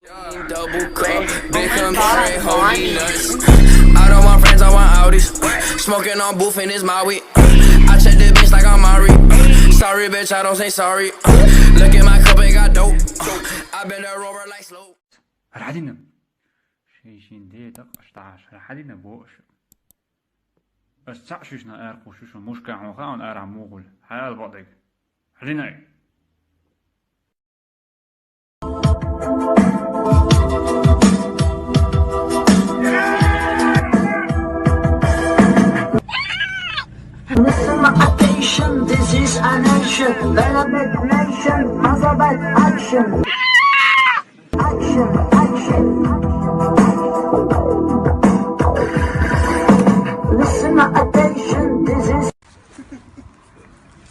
Double cup, big Campari, holy nuts. I don't want friends, I want Audis. Smoking on booth in his Maui. I check the bitch like I'm Mari. Sorry, bitch, I don't say sorry. Look at my cup, it got dope. I been a rover like slow. رحدينا شين دقيقة 11 رحدينا بوش الساعة شوشنا أرقو شوشنا مشكا عمقاون أرع موغل حيال بعضك رحدينا Listen my attention, this is a nation. Dynamic nation, Mazabite action. Action, action. Listen my attention, this is.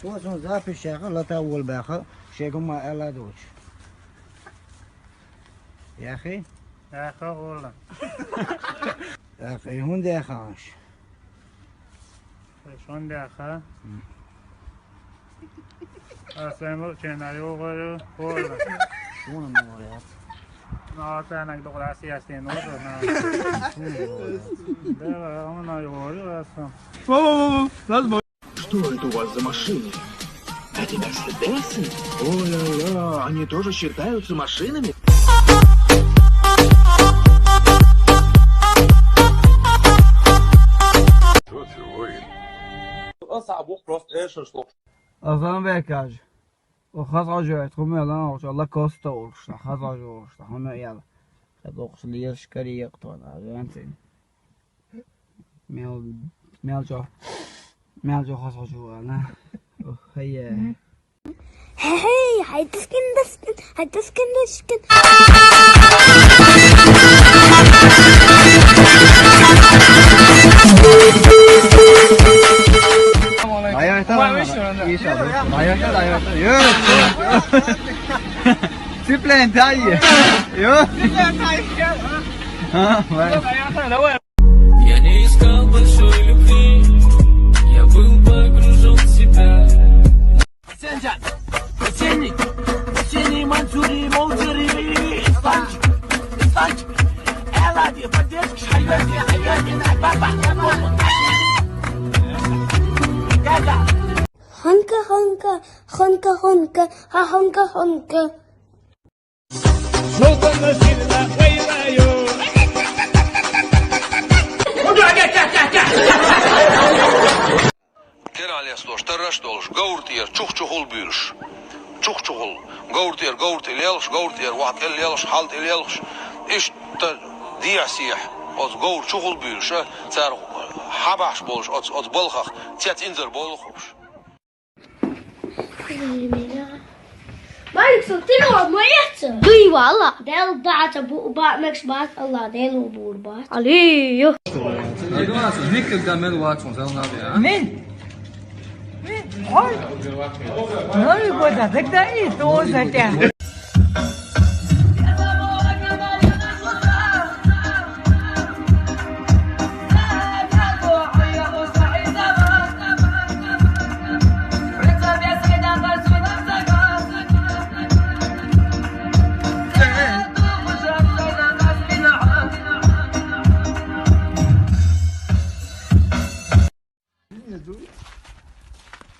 واسون زافي الشيخ لا تأول باخر شيخ ما ألا دوش يا أخي يا أخي والله يا أخي هون دي أخاش شون دي أخا أسمع سيناريو غير والله شون الموريات نعطينك دخل سياسي نور ده أنا يقول أصلا لازم Что это у вас за машины? Это Мерседесы? Ой-ой-ой, они тоже считаются машинами? أصعب وقت إيش الصبح؟ أظن بيكاج وخذ جوات هم يلا نوش الله كوستا وش خذ جوش هم يلا خذ وقش اللي يشكري يقطع أنتين ميل جو خذ جو أنا هي Hey, هيتسكن دسكن Simplemente ahí. Я не искал большой любви, я был погружен в себя. Сенджан, Сени Мансури, Моутери, Станчик, Ela de Поддержки, Хайяти, Папа, Honka, honka. Keraliyasloş, tarraştoluş, gavurtiyer, çuhçuhul büyülüş. Çuhçuhul, gavurtiyer, yalış, vaat el yalış, halt el yalış. İşte diyasiyah, oz gavur çuhul büyülüş. Ser habaş boluş, oz balxaq, tiyat inzer boluş. Maar ik zal het nog maar eten. Doe je wel, Allah. Deel dat een baat met smaak. Allah, deel een boerbaat. Allee, joh. никогда мен лачун zelnabi ya. Men? Ой. Ну и вот тогда и тоже тя.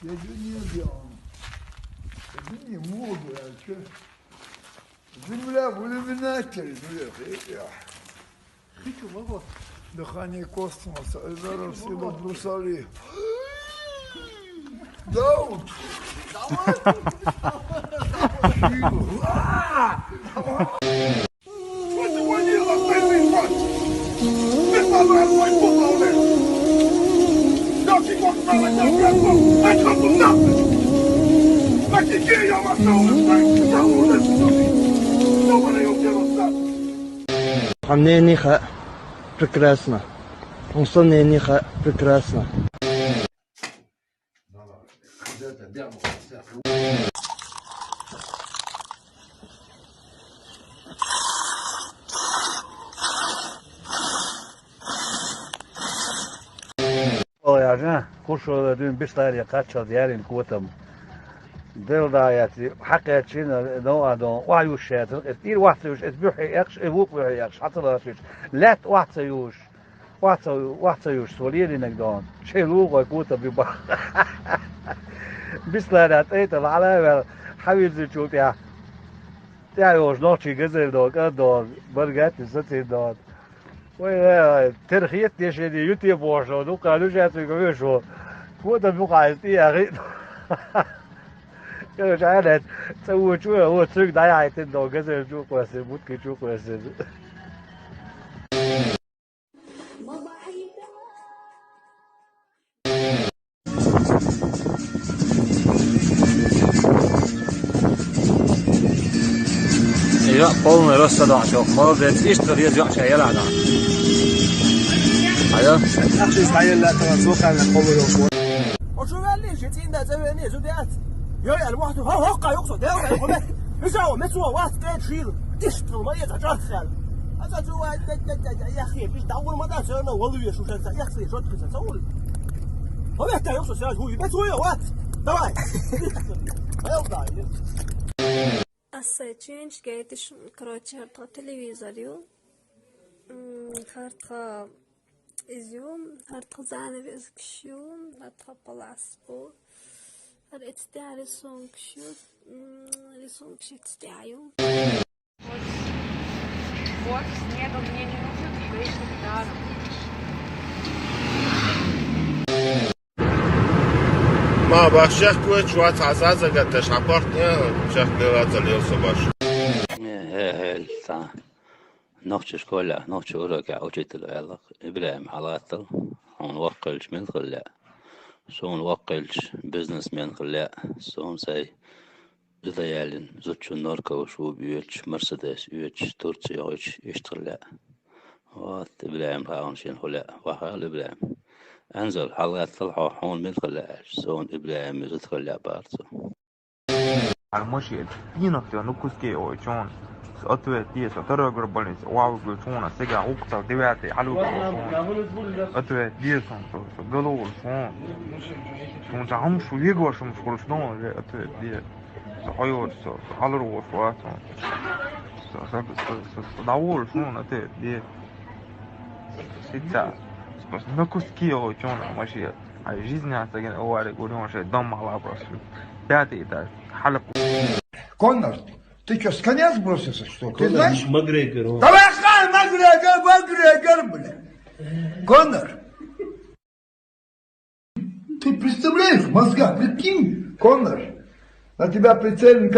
Я не делал. Это не могу, я что? Земля в иллюминаторе, Хочу могу. Дыхание космоса, зараз все брусали. Даут! Нениха прекрасно. Он нениха прекрасно. Ja, košo da dün bir stari kačal dijerin kutam. دلداياتي حقيقة شيء نوع دون وعيوشات التير وحتيوش اتبوحي يقش ابوك بوحي يقش حتى لا فيش لا وحتيوش وحتيوش سوليري نقدون شيء لوغو يكوتا بيبا بسلانات ايتا على حبيب زي شوك يا يوش نوشي قزل دون قدون برقاتي ستي دون وي ترخيت يشيني يوتيوب وشو دو قالوش ياتي قويشو كوتا بيقع يا غير كانوا شعالات تسوي شو هو تسوق ضيع يتندو قزل شو كويس ممكن شو كويس Ja, полный рост садачок. Молодец, اشتغل يرجع شيء يلعب. ايوه. اخي اسماعيل لا تسوق على قوي وشو قال لي شتي انت زمان شو ديات يا الواحد هو يقصد يا اخي يسوى مسوى واحد كان شيل تشتغل ما يتجار خال هذا جو يا اخي مش دور ما داش انا والله شو كان يا اخي شو تسوي هو يحتاج يقصد هو بس هو وات давай يلا الساعتين قاعدش كروتش هرطة تلفزيون هرطة إزيوم هرطة زعنا بإزكشيوم هرطة بلاسبو هرطة رسون كشوت رسون كشوت تستعيو Вот, снега мне не нужен, конечно, даром. ما باشخ كويت شو عزازة قد شعبرتني شخ دلات اليوم صباش هل نوتش كولا نوتش ورقة وجيت العلاق إبراهيم حالاتل هون وقلش من خلا سون وقلش بزنس من خلا سون ساي زليالين زوتشو نوركا وشو بيوتش مرسيدس بيوتش تورتي ويتش يشتغلا وات إبراهيم هاون شين خلا وحال إبراهيم انزل حلقات طلعوا حون من خلاش سون إبراهيم يزد خلا بارتو المشي فينا في نكوسكي أو جون أتوه تيس أترى قربانيس واو قلتونا سجع وقتا دبعتي حلو قلتون أتوه تيسون قالوا الفون شون تعم شو يجوا شو مش قرشنون أتوه تيس صحيور حلو وفواتون داول شون أتوه تيس ستة بس نكوسكي أو جون ماشي هاي جيزني عساقين أواري قولون شيء دم على براسي пятый этаж. Халеп. Коннор, ты что, с коня сбросился, что? Ты знаешь? Макгрегор. Давай хай, Макгрегор, бля. Коннор. Ты представляешь, мозга, прикинь, Коннор, на тебя прицелен...